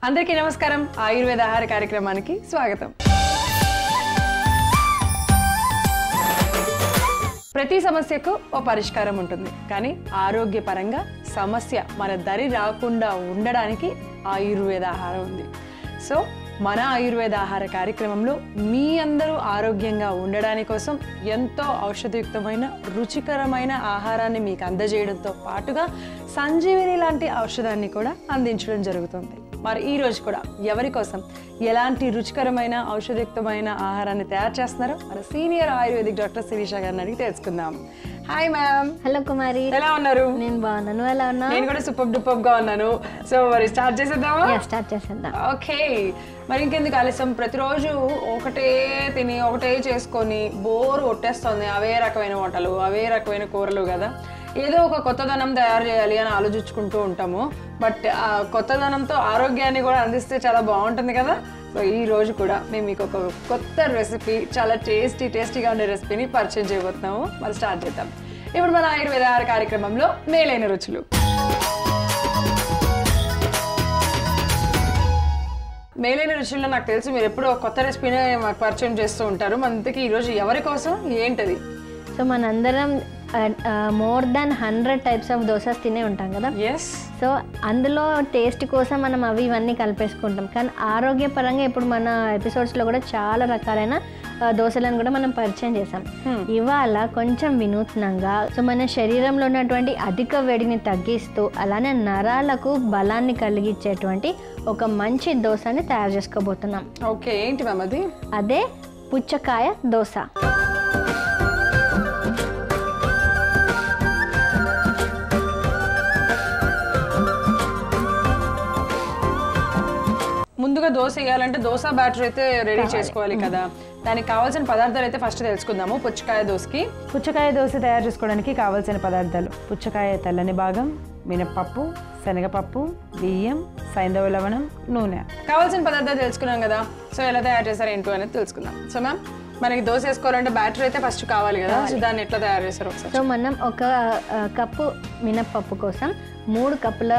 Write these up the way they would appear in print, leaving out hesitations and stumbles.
అందరికీ నమస్కారం. ఆయుర్వేద ఆహార కార్యక్రమానికి స్వాగతం. ప్రతి సమస్యకు ఓ పరిష్కారం ఉంటుంది, కానీ ఆరోగ్యపరంగా సమస్య మన దరి రాకుండా ఉండడానికి ఆయుర్వేద ఆహారం ఉంది. సో మన ఆయుర్వేద ఆహార కార్యక్రమంలో మీ అందరూ ఆరోగ్యంగా ఉండడానికి కోసం ఎంతో ఔషధయుక్తమైన రుచికరమైన ఆహారాన్ని మీకు అందజేయడంతో పాటుగా సంజీవిని లాంటి ఔషధాన్ని కూడా అందించడం జరుగుతుంది. మరి ఈ రోజు కూడా ఎవరి కోసం ఎలాంటి రుచికరమైన ఔషధయుక్తమైన ఆహారాన్ని తయారు చేస్తున్నారో మన సీనియర్ ఆయుర్వేదిక్ డాక్టర్ శిరీష గారిని అడిగి తెలుసుకుందాం. Hi ma'am. హలో కుమారి, ఎలా ఉన్నారు? నేను బాగున్నాను, నువ్వు ఎలా ఉన్నావు? నేను కూడా సూపర్ డూపర్ గా ఉన్నాను. సో మరి స్టార్ట్ చేసేద్దామా? స్టార్ట్ చేసేద్దాం. ఓకే, మరి ఇంకెందుకు ఆలస్యం? ప్రతిరోజు ఒకటే తిని ఒకటే చేసుకొని బోర్ కొట్టేస్తుంది. అవే రకమైన వంటలు, అవే రకమైన కూరలు కదా. ఏదో ఒక కొత్తదనం తయారు చేయాలి అని ఆలోచించుకుంటూ ఉంటాము. బట్ ఆ కొత్తదనంతో ఆరోగ్యాన్ని కూడా అందిస్తే చాలా బాగుంటుంది కదా. సో ఈ రోజు కూడా మేము మీకు ఒక కొత్త రెసిపీ, చాలా టేస్టీగా ఉండే రెసిపీని పరిచయం చేయబోతున్నాము. మరి స్టార్ట్ చేద్దాం. ఇప్పుడు మన ఆయుర్వేద ఆహార కార్యక్రమంలో మేలైన రుచులు. మేలైన రుచుల్లో నాకు తెలుసు మీరు ఎప్పుడో కొత్త రెసిపీనే మాకు పరిచయం చేస్తూ ఉంటారు. మనకి ఈరోజు ఎవరి కోసం ఏంటది? సో మనందరం more than 100 types of dosas తినే ఉంటాం కదా. సో అందులో టేస్ట్ కోసం మనం ఇవన్నీ కలిపేసుకుంటాం, కానీ ఆరోగ్యపరంగా ఇప్పుడు మన ఎపిసోడ్స్లో కూడా చాలా రకాలైన దోశలను కూడా మనం పరిచయం చేసాం. ఇవాళ కొంచెం వినూత్నంగా, సో మన శరీరంలో ఉన్నటువంటి అధిక వేడిని తగ్గిస్తూ అలానే నరాలకు బలాన్ని కలిగించేటువంటి ఒక మంచి దోశని తయారు చేసుకోబోతున్నాం. ఓకే, ఏంటి మ్యామ్ అది? అదే పుచ్చకాయ దోశ. ముందుగా దోశ వేయాలంటే దోశ బ్యాటర్ అయితే రెడీ చేసుకోవాలి కదా. దానికి కావాల్సిన పదార్థాలు అయితే ఫస్ట్ తెలుసుకుందాము. పుచ్చకాయ దోశకి, పుచ్చకాయ దోశ తయారు చేసుకోవడానికి కావాల్సిన పదార్థాలు: పుచ్చకాయ తెల్లని భాగం, మినప్పప్పు, శనగపప్పు, బియ్యం, సైంధవ లవణం, నూనె. కావాల్సిన పదార్థాలు తెలుసుకున్నాం కదా. సో ఎలా తయారు చేస్తారు ఏంటో అనేది తెలుసుకుందాం. సో మ్యామ్, మనకి దోశ వేసుకోవాలంటే బ్యాటర్ అయితే ఫస్ట్ కావాలి కదా. సో దాన్ని ఎట్లా తయారు చేస్తారు ఒకసారి? సో మనం ఒక కప్పు మినప్పప్పు కోసం 3 కప్పుల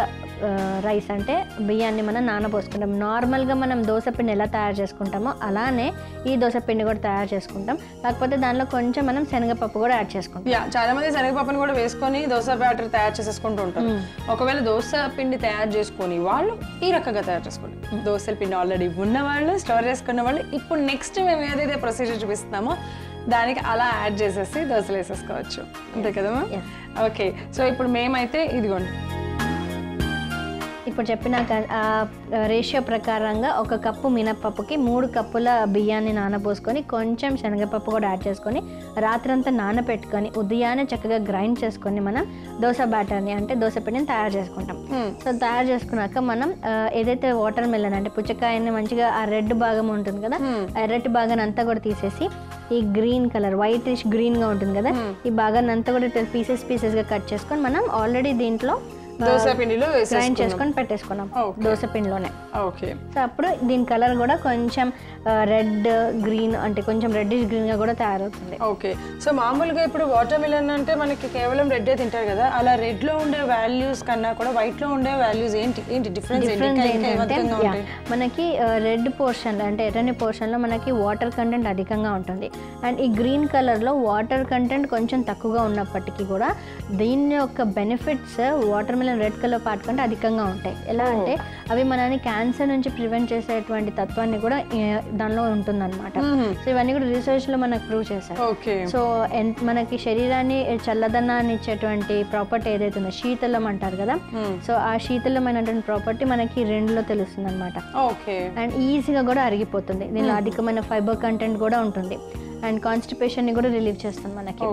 రైస్ అంటే బియ్యాన్ని మనం నానబోసుకుంటాం. నార్మల్గా మనం దోశపిండి ఎలా తయారు చేసుకుంటామో అలానే ఈ దోశపిండి కూడా తయారు చేసుకుంటాం, కాకపోతే దానిలో కొంచెం మనం శనగపప్పు కూడా యాడ్ చేసుకుంటాం. చాలా మంది శనగపప్పుని కూడా వేసుకొని దోశ బ్యాటర్ తయారు చేసేసుకుంటూ ఉంటారు. ఒకవేళ దోశ పిండి తయారు చేసుకొని వాళ్ళు ఈ రకంగా తయారు చేసుకుంటారు. దోశల పిండి ఆల్రెడీ ఉన్న వాళ్ళు, స్టోర్ చేసుకున్న వాళ్ళు, ఇప్పుడు నెక్స్ట్ మేము ఏదైతే ప్రొసీజర్ చూపిస్తున్నామో దానికి అలా యాడ్ చేసేసి దోశలు వేసేసుకోవచ్చు, అంతే కదమ్మా? ఓకే, సో ఇప్పుడు మేమైతే ఇదిగోండి ఇప్పుడు చెప్పిన రేషియో ప్రకారంగా ఒక కప్పు మినప్పప్పుకి 3 కప్పుల బియ్యాన్ని నానబోసుకొని కొంచెం శనగపప్పు కూడా యాడ్ చేసుకొని రాత్రంతా నానబెట్టుకొని ఉదయాన్నే చక్కగా గ్రైండ్ చేసుకొని మనం దోశ బ్యాటర్ని అంటే దోశ పిండిని తయారు చేసుకుంటాం. సో తయారు చేసుకున్నాక మనం ఏదైతే వాటర్ మెలన్ అంటే పుచ్చకాయని మంచిగా ఆ రెడ్ భాగం ఉంటుంది కదా, ఆ రెడ్ భాగాన్ని అంతా కూడా తీసేసి ఈ గ్రీన్ కలర్ వైటిష్ గ్రీన్గా ఉంటుంది కదా, ఈ భాగాన్ని అంతా కూడా పీసెస్గా కట్ చేసుకొని మనం ఆల్రెడీ దీంట్లో దోశ పిండిలో గ్రైండ్ చేసుకొని పెట్టేసుకున్నాం దోశ పిండిలోనే. ఓకే, సో అప్పుడు దీని కలర్ కూడా కొంచెం రెడ్ గ్రీన్ అంటే కొంచెం రెడ్డిష్ గ్రీన్ గా కూడా తయారవుతుంది. ఓకే, సో మామూలుగా ఇప్పుడు వాటర్ మిలన్ అంటే మనకి కేవలం రెడ్ తింటారు కదా, అలా రెడ్ లో ఉండే వాల్యూస్ కన్నా కూడా వైట్ లో ఉండే వాల్యూస్ ఏంటి డిఫరెన్స్ ఏంటంటే మనకి రెడ్ పోర్షన్ అంటే ఎర్రని పోర్షన్ లో మనకి వాటర్ కంటెంట్ అధికంగా ఉంటుంది, అండ్ ఈ గ్రీన్ కలర్ లో వాటర్ కంటెంట్ కొంచెం తక్కువగా ఉన్నప్పటికీ కూడా దీని యొక్క benefits water melon red colour part కంటే అధికంగా ఉంటాయి. ఎలా అంటే అవి మనని క్యాన్సర్ నుంచి ప్రివెంట్ చేసేటువంటి తత్వాన్ని కూడా దానిలో ఉంటుందన్నమాట. సో ఇవన్నీ కూడా రీసెర్చ్ లో మనకు ప్రూవ్ చేశారు. సో మనకి శరీరాన్ని చల్లదనాన్ని ఇచ్చేటువంటి ప్రాపర్టీ ఏదైతే ఉందో శీతలం అంటారు కదా, సో ఆ శీతలమైనటువంటి ప్రాపర్టీ మనకి రెండులో తెలుస్తుంది అనమాట. అండ్ ఈజీగా కూడా అరిగిపోతుంది. దీనిలో అధికమైన ఫైబర్ కంటెంట్ కూడా ఉంటుంది, అండ్ కాన్స్టిపేషన్ ని కూడా రిలీవ్ చేస్తుంది మనకి.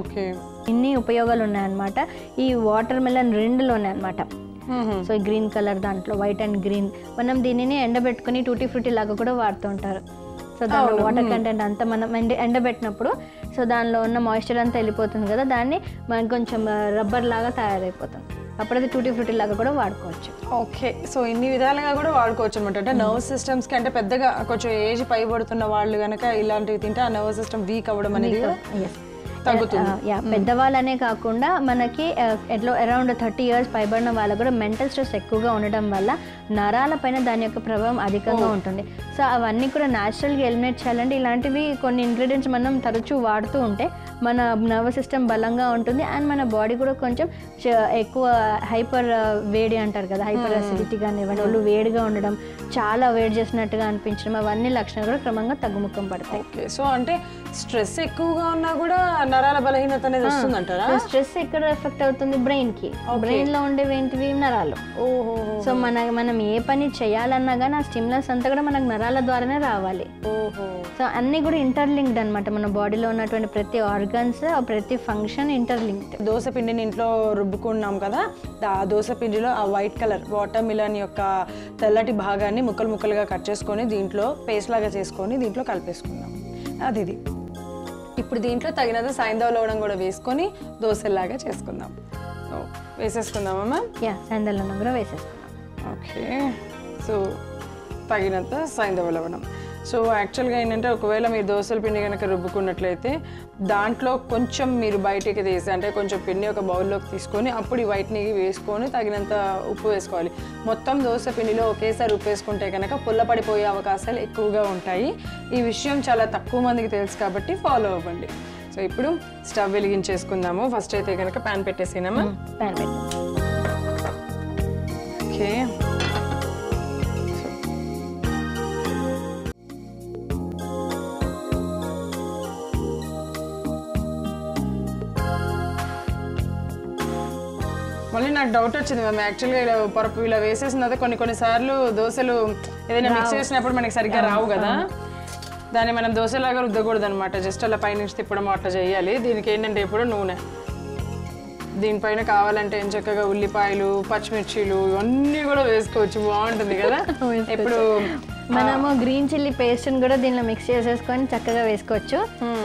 ఇన్ని ఉపయోగాలు ఉన్నాయన్నమాట ఈ వాటర్ మెలన్ రెండులోనే అనమాట. సో ఈ గ్రీన్ కలర్ దాంట్లో వైట్ అండ్ గ్రీన్ మనం దీనిని ఎండబెట్టుకుని టూటీ ఫ్రూటీ లాగా కూడా వాడుతూ ఉంటారు. సో దాంట్లో వాటర్ కంటెంట్ అంతా మనం ఎండబెట్టినప్పుడు సో దానిలో ఉన్న మాయిశ్చర్ అంతా వెళ్ళిపోతుంది కదా, దాన్ని మనకు కొంచెం రబ్బర్ లాగా తయారైపోతుంది. అప్పుడైతే టూటీ ఫ్రూటీ లాగా కూడా వాడుకోవచ్చు. ఓకే, సో ఇన్ని విధాలుగా కూడా వాడుకోవచ్చు అనమాట. అంటే నర్వ్ సిస్టమ్స్ కి అంటే పెద్దగా కొంచెం ఏజ్ పైబడుతున్న వాళ్ళు కనుక ఇలాంటివి తింటే ఆ నర్వ్ సిస్టమ్ వీక్ అవ్వడం అనేది పెద్దవాళ్ళనే కాకుండా మనకి అరౌండ్ 30 years పైబడిన వాళ్ళకు కూడా మెంటల్ స్ట్రెస్ ఎక్కువగా ఉండడం వల్ల నరాల పైన దాని యొక్క ప్రభావం అధికంగా ఉంటుంది. సో అవన్నీ కూడా న్యాచురల్గా ఎలిమినేట్ చేయాలంటే ఇలాంటివి కొన్ని ఇంగ్రీడియంట్స్ మనం తరచూ వాడుతూ ఉంటే మన నర్వస్ సిస్టమ్ బలంగా ఉంటుంది అండ్ మన బాడీ కూడా కొంచెం ఎక్కువ హైపర్ వేడి అంటారు కదా, హైపర్ అసిడిటీ కానివ్వండి, వాళ్ళు వేడిగా ఉండడం, చాలా వేడి చేసినట్టుగా అనిపించడం, అవన్నీ లక్షణాలు కూడా క్రమంగా తగ్గుముఖం పడతాయి. సో అంటే స్ట్రెస్ ఎక్కువగా ఉన్నా కూడా నరాల బలహీనత అనేది వస్తుందంటారా? స్ట్రెస్ ఎక్కడ ఎఫెక్ట్ అవుతుంది? బ్రెయిన్కి. బ్రెయిన్లో ఉండేవి ఏంటివి? నరాలు. సో మనం ఏ పని చేయాలన్నా కానీ ఆ స్టిమ్యులస్ అంతా కూడా మనకు నరాల ద్వారానే రావాలి. సో అన్నీ కూడా ఇంటర్లింక్డ్ అనమాట. మన బాడీలో ఉన్నటువంటి ప్రతి ఆర్గన్స్, ప్రతి ఫంక్షన్ ఇంటర్లింక్డ్. దోస పిండిని ఇంట్లో రుబ్బుకున్నాం కదా, ఆ దోస పిండిలో ఆ వైట్ కలర్ వాటర్ మిలన్ యొక్క తెల్లటి భాగాన్ని ముక్కలు ముక్కలుగా కట్ చేసుకొని దీంట్లో పేస్ట్ లాగా చేసుకొని దీంట్లో కలిపేసుకున్నాం. అది ఇది. ఇప్పుడు దీంట్లో తగినంత సాయంత్రం లవణం కూడా వేసుకొని దోశలాగా చేసుకుందాం. వేసేసుకుందామమ్మా? సాయంత్రం లవణం కూడా వేసేసుకుందాం. ఓకే. సో తగినంత సాయంత్రం లవణం. సో యాక్చువల్గా ఏంటంటే ఒకవేళ మీరు దోశల పిండి కనుక రుబ్బుకున్నట్లయితే దాంట్లో కొంచెం మీరు బయటికి తీసి అంటే కొంచెం పిండి ఒక బౌల్లోకి తీసుకొని అప్పుడు ఈ వైట్ని వేసుకొని తగినంత ఉప్పు వేసుకోవాలి. మొత్తం దోశ పిండిలో ఒకేసారి ఉప్పు వేసుకుంటే కనుక పుల్లపడిపోయే అవకాశాలు ఎక్కువగా ఉంటాయి. ఈ విషయం చాలా తక్కువ మందికి తెలుసు కాబట్టి ఫాలో అవ్వండి. సో ఇప్పుడు స్టవ్ వెలిగించేసుకుందాము. ఫస్ట్ అయితే కనుక ప్యాన్ పెట్టేసినామా? ప్యాన్ పెట్టి ఓకే. మళ్ళీ నాకు డౌట్ వచ్చింది మ్యామ్. యాక్చువల్గా ఇలా ఇలా వేసేసిన తర్వాత కొన్నిసార్లు దోశలు ఏదైనా మిక్స్ చేసినప్పుడు మనకి సరిగ్గా రావు కదా, దాన్ని మనం దోశలాగా రుద్దకూడదు అనమాట. జస్ట్ అలా పైనుంచి తిప్పడం అట్లా చేయాలి. దీనికి ఏంటంటే ఇప్పుడు నూనె, దీనిపైన కావాలంటే ఏం చక్కగా ఉల్లిపాయలు, పచ్చిమిర్చీలు ఇవన్నీ కూడా వేసుకోవచ్చు, బాగుంటుంది కదా. ఇప్పుడు మనము గ్రీన్ చిల్లీ పేస్ట్ని కూడా దీనిలో మిక్స్ చేసేసుకొని చక్కగా వేసుకోవచ్చు.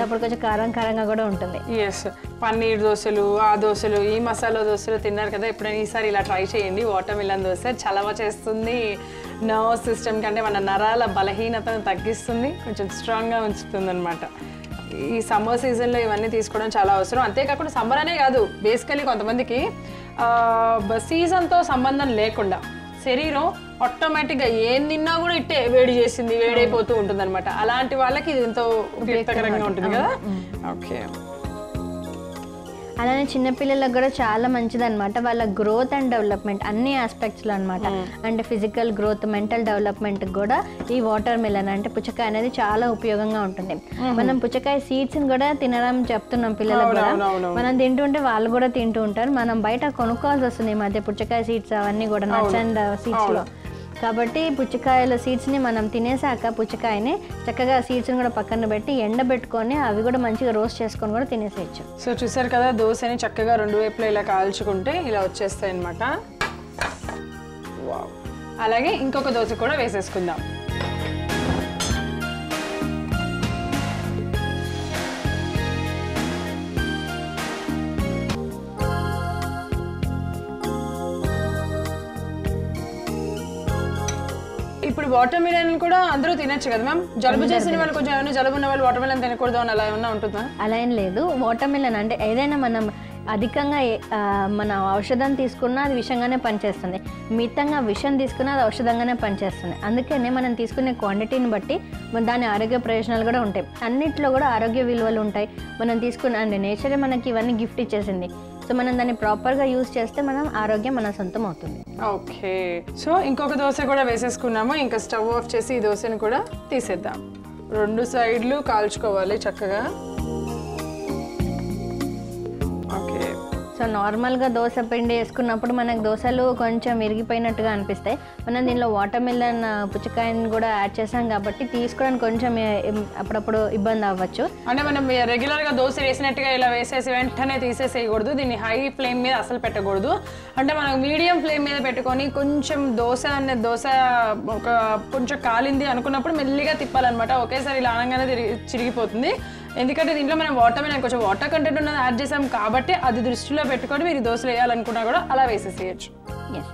అప్పుడు కొంచెం కారం కారంగా కూడా ఉంటుంది. ఎస్. పన్నీర్ దోశలు, ఆ దోశలు, ఈ మసాలా దోశలు తిన్నారు కదా, ఎప్పుడైనా ఈసారి ఇలా ట్రై చేయండి. వాటర్ మిలన్ దోశ చలవ చేస్తుంది, నర్వస్ సిస్టమ్ కంటే మన నరాల బలహీనతను తగ్గిస్తుంది, కొంచెం స్ట్రాంగ్గా ఉంచుతుంది అనమాట. ఈ సమ్మర్ సీజన్లో ఇవన్నీ తీసుకోవడం చాలా అవసరం. అంతేకాకుండా సమ్మర్ అనే కాదు, బేసికలీ కొంతమందికి సీజన్తో సంబంధం లేకుండా శరీరం ఆటోమేటిక్గా ఏం తిన్నా కూడా ఇట్టే వేడి చేసింది, వేడైపోతూ ఉంటుంది అనమాట. అలాంటి వాళ్ళకి ఇది ఎంతో ఉపయోగకరంగా ఉంటుంది కదా. ఓకే. అలానే చిన్నపిల్లలకు కూడా చాలా మంచిది అనమాట. వాళ్ళ గ్రోత్ అండ్ డెవలప్మెంట్ అన్ని ఆస్పెక్ట్స్లో అనమాట. అంటే ఫిజికల్ గ్రోత్, మెంటల్ డెవలప్మెంట్ కూడా ఈ వాటర్ మిలన్ అంటే పుచ్చకాయ అనేది చాలా ఉపయోగంగా ఉంటుంది. మనం పుచ్చకాయ సీడ్స్ని కూడా తినడం చెప్తున్నాం పిల్లలకు కూడా. మనం తింటుంటే వాళ్ళు కూడా తింటూ ఉంటారు. మనం బయట కొనుక్కోవాల్సి వస్తుంది ఈ మధ్య పుచ్చకాయ సీడ్స్ అవన్నీ కూడా నట్స్ అండ్ సీడ్స్లో. కాబట్టి పుచ్చకాయల సీడ్స్ని మనం తినేసాక పుచ్చకాయని చక్కగా సీడ్స్ని కూడా పక్కన పెట్టి ఎండబెట్టుకొని అవి కూడా మంచిగా రోస్ట్ చేసుకొని కూడా తినేసేయచ్చు. సో చూసారు కదా, దోశని చక్కగా రెండు వైపులా ఇలా కాల్చుకుంటే ఇలా వచ్చేస్తాయి అన్నమాట. అలాగే ఇంకొక దోశ కూడా వేసేసుకుందాం. ఇప్పుడు వాటర్ మిలన్ కూడా అందరూ తినచ్చు కదా మ్యామ్? జలుబు చేసిన వాళ్ళు, కొంచెం ఏమైనా జలుబు ఉన్న వాళ్ళు వాటర్ మిలన్ తినకూడదు అని అలా ఏమన్నా ఉంటుందా? అలా ఏం లేదు. వాటర్ మిలన్ అంటే ఏదైనా మనం అధికంగా మన ఔషధం తీసుకున్నా అది విషంగానే పనిచేస్తుంది, మితంగా విషం తీసుకున్నా అది ఔషధంగానే పనిచేస్తుంది. అందుకనే మనం తీసుకునే క్వాంటిటీని బట్టి దాని ఆరోగ్య ప్రయోజనాలు కూడా ఉంటాయి. అన్నిట్లో కూడా ఆరోగ్య విలువలు ఉంటాయి. మనం తీసుకున్న అంటే నేచరే మనకి ఇవన్నీ గిఫ్ట్ ఇచ్చేసింది. సో మనం దాన్ని ప్రాపర్గా యూజ్ చేస్తే మనం ఆరోగ్యం మన సొంతం అవుతుంది. ఓకే. సో ఇంకొక దోశ కూడా వేసేసుకున్నాము. ఇంకా స్టవ్ ఆఫ్ చేసి ఈ దోశని కూడా తీసేద్దాం. రెండు సైడ్లు కాల్చుకోవాలి చక్కగా. ఓకే. సో నార్మల్గా దోశ పిండి వేసుకున్నప్పుడు మనకు దోశలు కొంచెం విరిగిపోయినట్టుగా అనిపిస్తాయి. మనం దీనిలో వాటర్ మిలన్ పుచ్చకాయని కూడా యాడ్ చేసాం కాబట్టి తీసుకోవడానికి కొంచెం అప్పుడప్పుడు ఇబ్బంది అవ్వచ్చు. అంటే మనం రెగ్యులర్గా దోశ వేసినట్టుగా ఇలా వేసేసి వెంటనే తీసేసేయకూడదు. దీన్ని హై ఫ్లేమ్ మీద అసలు పెట్టకూడదు. అంటే మనం మీడియం ఫ్లేమ్ మీద పెట్టుకొని కొంచెం దోశ ఒక కొంచెం కాలింది అనుకున్నప్పుడు మెల్లిగా తిప్పాలన్నమాట. ఒకేసారి ఇలా అనగానే చిరిగిపోతుంది. ఎందుకంటే దీంట్లో మనం వాటర్ మిలన్ కొంచెం వాటర్ కంటెంట్ ఉన్నది యాడ్ చేసాం కాబట్టి అది దృష్టిలో పెట్టుకొని మీరు దోశలు వేయాలనుకున్నా కూడా అలా వేసేసేయచ్చు. ఎస్.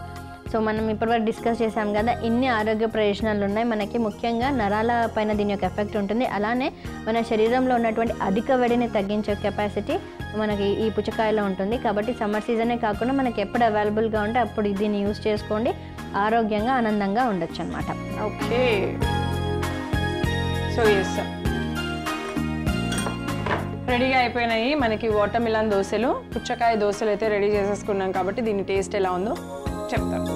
సో సో మనం ఇప్పటివరకు డిస్కస్ చేసాం కదా, ఇన్ని ఆరోగ్య ప్రయోజనాలు ఉన్నాయి మనకి. ముఖ్యంగా నరాల పైన దీని యొక్క ఎఫెక్ట్ ఉంటుంది. అలానే మన శరీరంలో ఉన్నటువంటి అధిక వేడిని తగ్గించే కెపాసిటీ మనకి ఈ పుచ్చకాయలో ఉంటుంది. కాబట్టి సమ్మర్ సీజనే కాకుండా మనకి ఎప్పుడు అవైలబుల్గా ఉంటే అప్పుడు దీన్ని యూజ్ చేసుకోండి. ఆరోగ్యంగా ఆనందంగా ఉండొచ్చు అనమాట. ఓకే, సో ఎస్, రెడీగా అయిపోయినాయి మనకి వాటర్ మిలన్ దోశలు. పుచ్చకాయ దోశలు అయితే రెడీ చేసేసుకున్నాం కాబట్టి దీని టేస్ట్ ఎలా ఉందో చెప్తాను.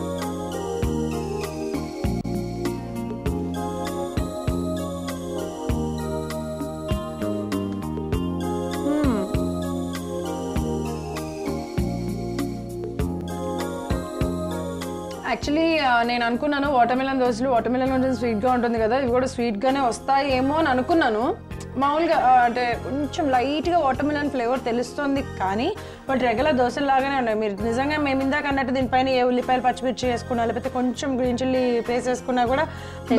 యాక్చువల్లీ నేను అనుకున్నాను వాటర్ మిలన్ దోశలు, వాటర్ మిలన్ కొంచెం స్వీట్గా ఉంటుంది కదా, ఇవి కూడా స్వీట్గానే వస్తాయేమో అని అనుకున్నాను. మామూలుగా అంటే కొంచెం లైట్గా వాటర్ మిలన్ ఫ్లేవర్ తెలుస్తుంది, కానీ బట్ రెగ్యులర్ దోశలు లాగానే ఉన్నాయి. మీరు నిజంగా మేము ఇందాక అన్నట్టు దీనిపైన ఏ ఉల్లిపాయలు పచ్చిమిర్చి వేసుకున్నా లేకపోతే కొంచెం గ్రీన్ చిల్లీ పేస్ట్ వేసుకున్నా కూడా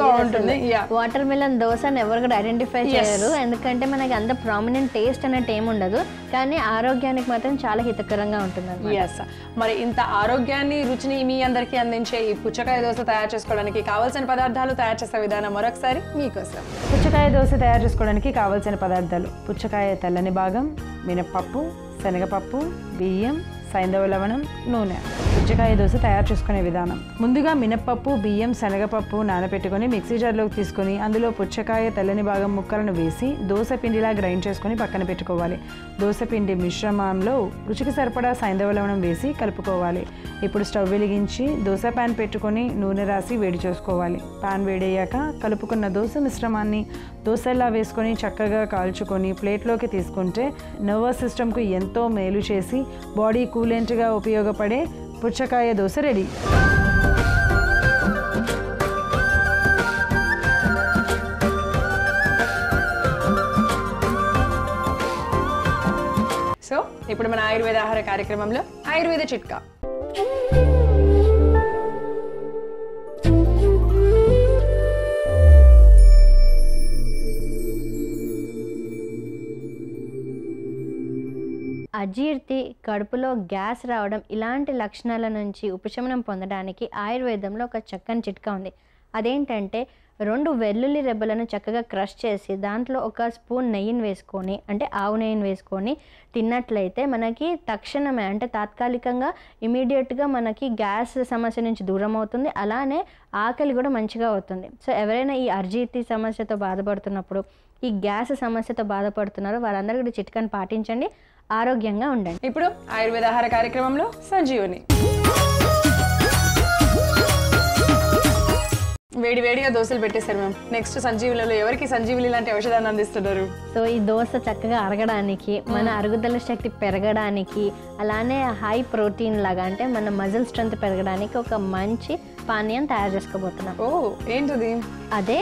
బాగుంటుంది. వాటర్ మిలన్ దోశని ఎవరు కూడా ఐడెంటిఫై చేయరు, ఎందుకంటే మనకి అంత ప్రామినెంట్ టేస్ట్ అన్నట్టు ఏముండదు, కానీ ఆరోగ్యానికి మాత్రం చాలా హితకరంగా ఉంటుంది. ఎస్, మరి ఇంత ఆరోగ్యాన్ని రుచిని మీ అందరికీ అందించే ఈ పుచ్చకాయ దోశ తయారు చేసుకోవడానికి కావాల్సిన పదార్థాలు, తయారు చేసే విధానం మరొకసారి మీకోసం. పుచ్చకాయ దోశ తయారు చేసుకోవడానికి కావాల్సిన పదార్థాలు: పుచ్చకాయ తెల్లని భాగం, మినప్పప్పు, శనగపప్పు, బియ్యం, సైంధవ లవణం, నూనె. పుచ్చకాయ దోశ తయారు చేసుకునే విధానం: ముందుగా మినప్పప్పు, బియ్యం, శనగపప్పు నానబెట్టుకొని మిక్సీ జార్లోకి తీసుకొని అందులో పుచ్చకాయ తెల్లని భాగం ముక్కలను వేసి దోశ పిండిలా గ్రైండ్ చేసుకొని పక్కన పెట్టుకోవాలి. దోశ పిండి మిశ్రమంలో రుచికి సరిపడా సైంధవ లవణం వేసి కలుపుకోవాలి. ఇప్పుడు స్టవ్ వెలిగించి దోశ ప్యాన్ పెట్టుకొని నూనె రాసి వేడి చేసుకోవాలి. ప్యాన్ వేడయ్యాక కలుపుకున్న దోశ మిశ్రమాన్ని దోశలా వేసుకొని చక్కగా కాల్చుకొని ప్లేట్లోకి తీసుకుంటే నర్వస్ సిస్టమ్కు ఎంతో మేలు చేసి బాడీ కూలెంట్గా ఉపయోగపడే పుచ్చకాయ దోశ రెడీ. సో ఇప్పుడు మన ఆయుర్వేద ఆహార కార్యక్రమంలో ఆయుర్వేద చిట్కా. అజీర్తి, కడుపులో గ్యాస్ రావడం ఇలాంటి లక్షణాల నుంచి ఉపశమనం పొందడానికి ఆయుర్వేదంలో ఒక చక్కని చిట్కా ఉంది. అదేంటంటే 2 వెల్లుల్లి రెబ్బలను చక్కగా క్రష్ చేసి దాంట్లో 1 స్పూన్ నెయ్యిని వేసుకొని, అంటే ఆవు నెయ్యిని వేసుకొని తిన్నట్లయితే మనకి తక్షణమే అంటే తాత్కాలికంగా ఇమీడియట్గా మనకి గ్యాస్ సమస్య నుంచి దూరం అవుతుంది. అలానే ఆకలి కూడా మంచిగా అవుతుంది. సో ఎవరైనా ఈ అజీర్తి సమస్యతో బాధపడుతున్నప్పుడు, ఈ గ్యాస్ సమస్యతో బాధపడుతున్నారో వారందరూ కూడా చిట్కాను పాటించండి, ఆరోగ్యంగా ఉండండి. ఇప్పుడు ఆయుర్వేద ఆహార కార్యక్రమంలో సంజీవని. వేడివేడిగా దోశలు పెట్టేశారు మ్యామ్. నెక్స్ట్ సంజీవులలో ఎవరికి సంజీవులు ఇలాంటి ఔషధాన్ని అందిస్తున్నారు? సో ఈ దోశ చక్కగా అరగడానికి, మన అరుగుదల శక్తి పెరగడానికి, అలానే హై ప్రోటీన్ లాగా అంటే మన మజిల్ స్ట్రెంత్ పెరగడానికి ఒక మంచి పానీయం తయారు చేసుకోబోతున్నాం. ఓ, ఏంటిది? అదే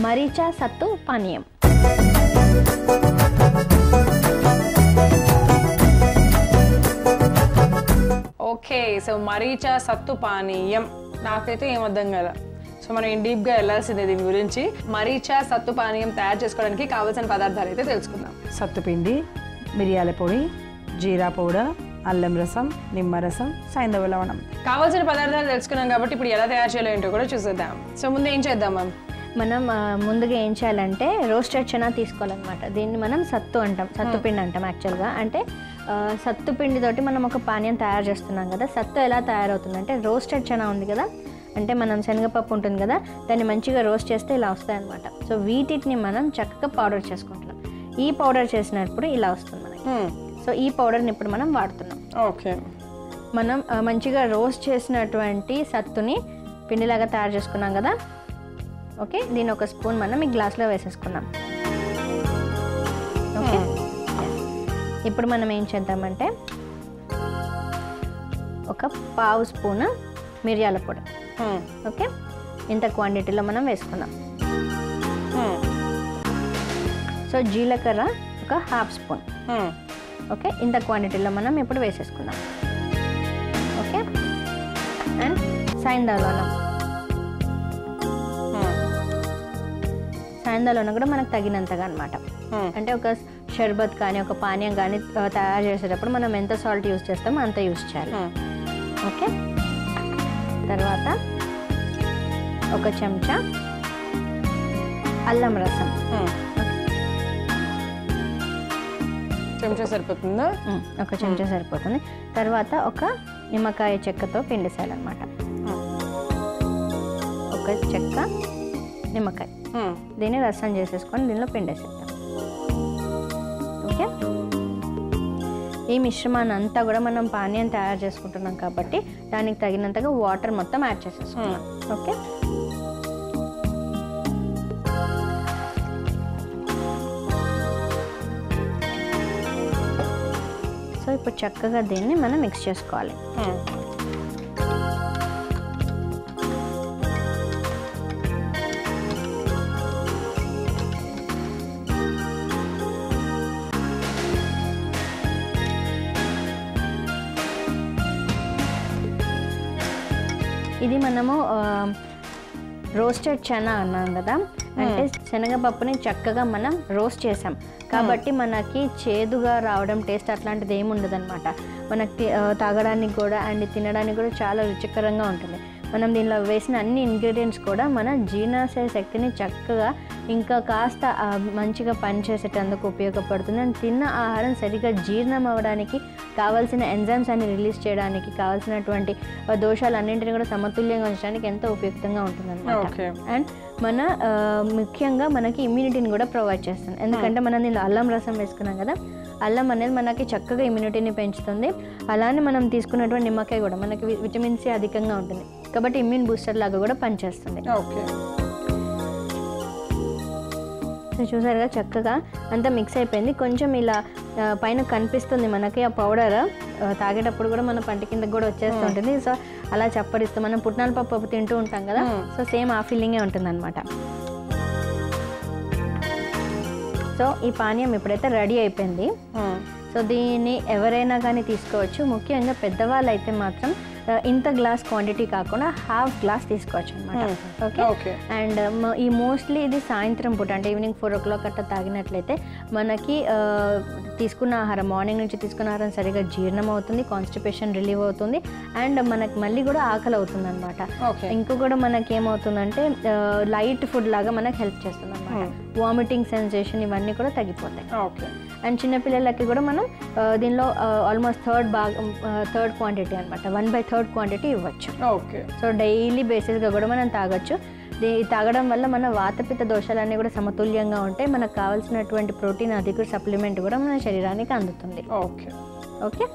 మరీచా సత్తు పానీయం. ఓకే, సో మరీచా సత్తు పానీయం నాకైతే ఏం అర్థం కదా. సో మనం డీప్గా వెళ్ళాల్సిందే దీని గురించి. మరీచా సత్తు పానీయం తయారు చేసుకోవడానికి కావాల్సిన పదార్థాలు అయితే తెలుసుకుందాం. సత్తుపిండి, మిరియాల పొడి, జీరా పౌడర్, అల్లం రసం, నిమ్మరసం, సైంధవ లవణం. కావాల్సిన పదార్థాలు తెలుసుకున్నాం కాబట్టి ఇప్పుడు ఎలా తయారు చేయాలో ఏంటో కూడా చూసేద్దాం. సో ముందు ఏం చేద్దాం మ్యామ్? మనం ముందుగా ఏం చేయాలంటే రోస్టెడ్ చనా తీసుకోవాలన్నమాట. దీన్ని మనం సత్తు అంటాం, సత్తుపిండి అంటాం యాక్చువల్గా. అంటే సత్తుపిండితోటి మనం ఒక పానీయం తయారు చేస్తున్నాం కదా. సత్తు ఎలా తయారవుతుందంటే రోస్టెడ్ చనా ఉంది కదా, అంటే మనం శనగపప్పు ఉంటుంది కదా, దాన్ని మంచిగా రోస్ట్ చేస్తే ఇలా వస్తాయి అన్నమాట. సో వీటిని మనం చక్కగా పౌడర్ చేసుకుంటున్నాం. ఈ పౌడర్ చేసినప్పుడు ఇలా వస్తుంది మనకి. సో ఈ పౌడర్ని ఇప్పుడు మనం వాడుతున్నాం. ఓకే, మనం మంచిగా రోస్ట్ చేసినటువంటి సత్తుని పిండిలాగా తయారు చేసుకున్నాం కదా. ఓకే, దీని 1 స్పూన్ మనం ఈ గ్లాస్లో వేసేసుకున్నాం. ఓకే, ఇప్పుడు మనం ఏం చేద్దామంటే 1/2 స్పూన్ మిరియాల పొడి. ఓకే, ఇంత క్వాంటిటీలో మనం వేసుకుందాం. సో జీలకర్ర 1/2 స్పూన్. ఓకే, ఇంత క్వాంటిటీలో మనం ఇప్పుడు వేసేసుకుందాం. ఓకే, అండ్ సైంధవ లవణం. సైంధవ లవణం కూడా మనకు తగినంతగా అనమాట. అంటే ఒక షర్బత్ కానీ ఒక పానీయం కానీ తయారు చేసేటప్పుడు మనం ఎంత సాల్ట్ యూజ్ చేస్తామో అంత యూజ్ చేయాలి. ఓకే, తర్వాత ఒక చెంచా అల్లం రసం. చెంచా సరిపోతుందా? ఒక చెంచా సరిపోతుంది. తర్వాత ఒక నిమ్మకాయ చెక్కతో పిండేసేయాలన్నమాట. ఒక చెక్క నిమ్మకాయ, దీన్ని రసం చేసేసుకొని దీనిలో పిండేసేద్దాం. ఓకే, ఈ మిశ్రమాన్ని అంతా కూడా మనం పానీయం తయారు చేసుకుంటున్నాం కాబట్టి దానికి తగినంతగా వాటర్ మొత్తం యాడ్ చేసేసుకున్నాం. ఓకే, సో ఇప్పుడు చక్కగా దీన్ని మనం మిక్స్ చేసుకోవాలి. ఇది మనము రోస్టెడ్ చనా అన్నాం కదా, అంటే శనగపప్పుని చక్కగా మనం రోస్ట్ చేసాం కాబట్టి మనకి చేదుగా రావడం, టేస్ట్ అట్లాంటిది ఏమి ఉండదు అనమాట. మనకి తాగడానికి కూడా అండ్ తినడానికి కూడా చాలా రుచికరంగా ఉంటుంది. మనం దీనిలో వేసిన అన్ని ఇంగ్రీడియంట్స్ కూడా మన జీర్ణాశయ శక్తిని చక్కగా ఇంకా కాస్త మంచిగా పనిచేసేటందుకు ఉపయోగపడుతుంది. అండ్ తిన్న ఆహారం సరిగ్గా జీర్ణం అవ్వడానికి కావాల్సిన ఎంజైమ్స్ అన్ని రిలీజ్ చేయడానికి కావాల్సినటువంటి దోషాలన్నింటినీ కూడా సమతుల్యంగా ఉంచడానికి ఎంతో ఉపయుక్తంగా ఉంటుంది అనమాట. అండ్ మన ముఖ్యంగా మనకి ఇమ్యూనిటీని కూడా ప్రొవైడ్ చేస్తుంది. ఎందుకంటే మనం దీనిలో అల్లం రసం వేసుకున్నాం కదా, అల్లం అనేది మనకి చక్కగా ఇమ్యూనిటీని పెంచుతుంది. అలానే మనం తీసుకున్నటువంటి నిమ్మకాయ కూడా మనకి విటమిన్ సి అధికంగా ఉంటుంది కాబట్టి ఇమ్యూన్ బూస్టర్ లాగా కూడా పనిచేస్తుంది. చూసారుగా చక్కగా అంతా మిక్స్ అయిపోయింది. కొంచెం ఇలా పైన కనిపిస్తుంది మనకి ఆ పౌడర్, తాగేటప్పుడు కూడా మన పంట కిందకి కూడా వచ్చేస్తుంటుంది. సో అలా చప్పరిస్తూ మనం పుట్నాల పప్పు తింటూ ఉంటాం కదా, సో సేమ్ ఆ ఫీలింగే ఉంటుంది అనమాట. సో ఈ పానీయం ఇప్పుడైతే రెడీ అయిపోయింది. సో దీన్ని ఎవరైనా కానీ తీసుకోవచ్చు. ముఖ్యంగా పెద్దవాళ్ళు అయితే మాత్రం ఇంత గ్లాస్ క్వాంటిటీ కాకుండా హాఫ్ గ్లాస్ తీసుకోవచ్చు అనమాట. ఓకే, అండ్ ఈ మోస్ట్లీ ఇది సాయంత్రం పూట అంటే ఈవినింగ్ 4 o'clock అట్లా తాగినట్లయితే మనకి తీసుకున్న ఆహారం, మార్నింగ్ నుంచి తీసుకున్న ఆహారం సరిగా జీర్ణం అవుతుంది, కాన్స్టిపేషన్ రిలీవ్ అవుతుంది అండ్ మనకి మళ్ళీ కూడా ఆకలి అవుతుంది అనమాట. ఇంకో కూడా మనకి ఏమవుతుందంటే లైట్ ఫుడ్ లాగా మనకి హెల్ప్ చేస్తుంది అనమాట. వామిటింగ్ సెన్సేషన్ ఇవన్నీ కూడా తగ్గిపోతాయి. అండ్ చిన్నపిల్లలకి కూడా మనం దీనిలో ఆల్మోస్ట్ థర్డ్ క్వాంటిటీ అనమాట, 1/3 క్వాంటిటీ ఇవ్వచ్చు. సో డైలీ బేసిస్గా కూడా మనం తాగొచ్చు. తాగడం వల్ల మన వాతపిత్త దోషాలన్నీ కూడా సమతుల్యంగా ఉంటాయి. మనకు కావాల్సినటువంటి ప్రోటీన్ అది కూడా సప్లిమెంట్ కూడా మన శరీరానికి అందుతుంది. ఓకే,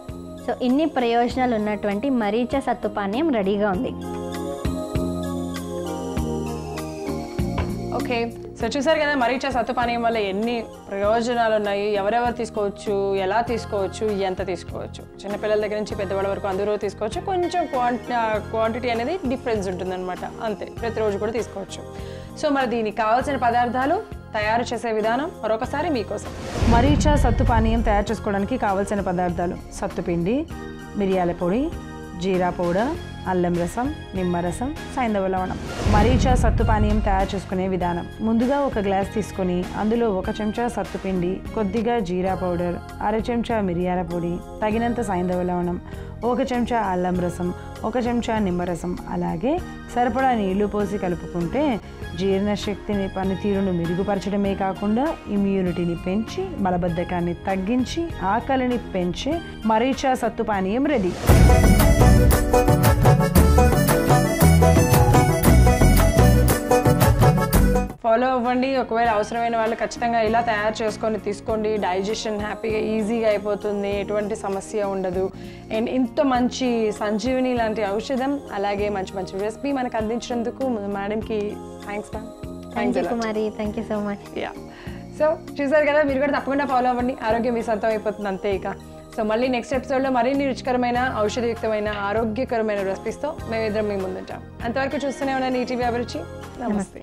సో ఇన్ని ప్రయోజనాలు ఉన్నటువంటి మరీచ సత్తు పానీయం రెడీగా ఉంది. ఓకే, సో చూసారు కదా మరీచ సత్తు పానీయం వల్ల ఎన్ని ప్రయోజనాలు ఉన్నాయి, ఎవరెవరు తీసుకోవచ్చు, ఎలా తీసుకోవచ్చు, ఎంత తీసుకోవచ్చు. చిన్నపిల్లల దగ్గర నుంచి పెద్దవాళ్ళ వరకు అందరూ తీసుకోవచ్చు. కొంచెం క్వాంటిటీ అనేది డిఫరెన్స్ ఉంటుందన్నమాట, అంతే. ప్రతిరోజు కూడా తీసుకోవచ్చు. సో మరి దీనికి కావాల్సిన పదార్థాలు, తయారు చేసే విధానం మరొకసారి మీకోసం. మరీచ సత్తు పానీయం తయారు చేసుకోవడానికి కావాల్సిన పదార్థాలు: సత్తుపిండి, మిరియాల పొడి, జీరా పౌడర్, అల్లం రసం, నిమ్మరసం, సైంధవ లవణం. మరీచ సత్తు పానీయం తయారు చేసుకునే విధానం: ముందుగా ఒక గ్లాస్ తీసుకొని అందులో 1 చెంచా సత్తుపిండి, కొద్దిగా జీరా పౌడర్, 1/2 చెంచా మిరియాల పొడి, తగినంత సైంధవ లవణం, 1 చెంచా అల్లం రసం, 1 చెంచా నిమ్మరసం, అలాగే సరిపడా నీళ్లు పోసి కలుపుకుంటే జీర్ణశక్తిని, పనితీరును మెరుగుపరచడమే కాకుండా ఇమ్యూనిటీని పెంచి మలబద్ధకాన్ని తగ్గించి ఆకలిని పెంచే మరీచ సత్తు పానీయం రెడీ. ఫాలో అవ్వండి. ఒకవేళ అవసరమైన వాళ్ళు ఖచ్చితంగా ఇలా తయారు చేసుకొని తీసుకోండి. డైజెషన్ హ్యాపీగా ఈజీగా అయిపోతుంది, ఎటువంటి సమస్య ఉండదు. అండ్ ఇంత మంచి సంజీవని లాంటి ఔషధం అలాగే మంచి మంచి రెసిపీ మనకు అందించినందుకు మేడంకి thanks ma'am. Thank you Kumari, thank you so much. So చూసారు కదా, మీరు కూడా తప్పకుండా ఫాలో అవ్వండి. ఆరోగ్యం మీ సొంతం అయిపోతుంది అంతే ఇక. సో మళ్ళీ నెక్స్ట్ ఎపిసోడ్లో మరిన్ని రుచికరమైన, ఔషధయుక్తమైన, ఆరోగ్యకరమైన రెసిపీస్తో మేమిద్దరం మీ ముందుంటాం. అంతవరకు చూస్తూనే ఉన్నాను ఈటీవీ అభిరుచి. నమస్తే.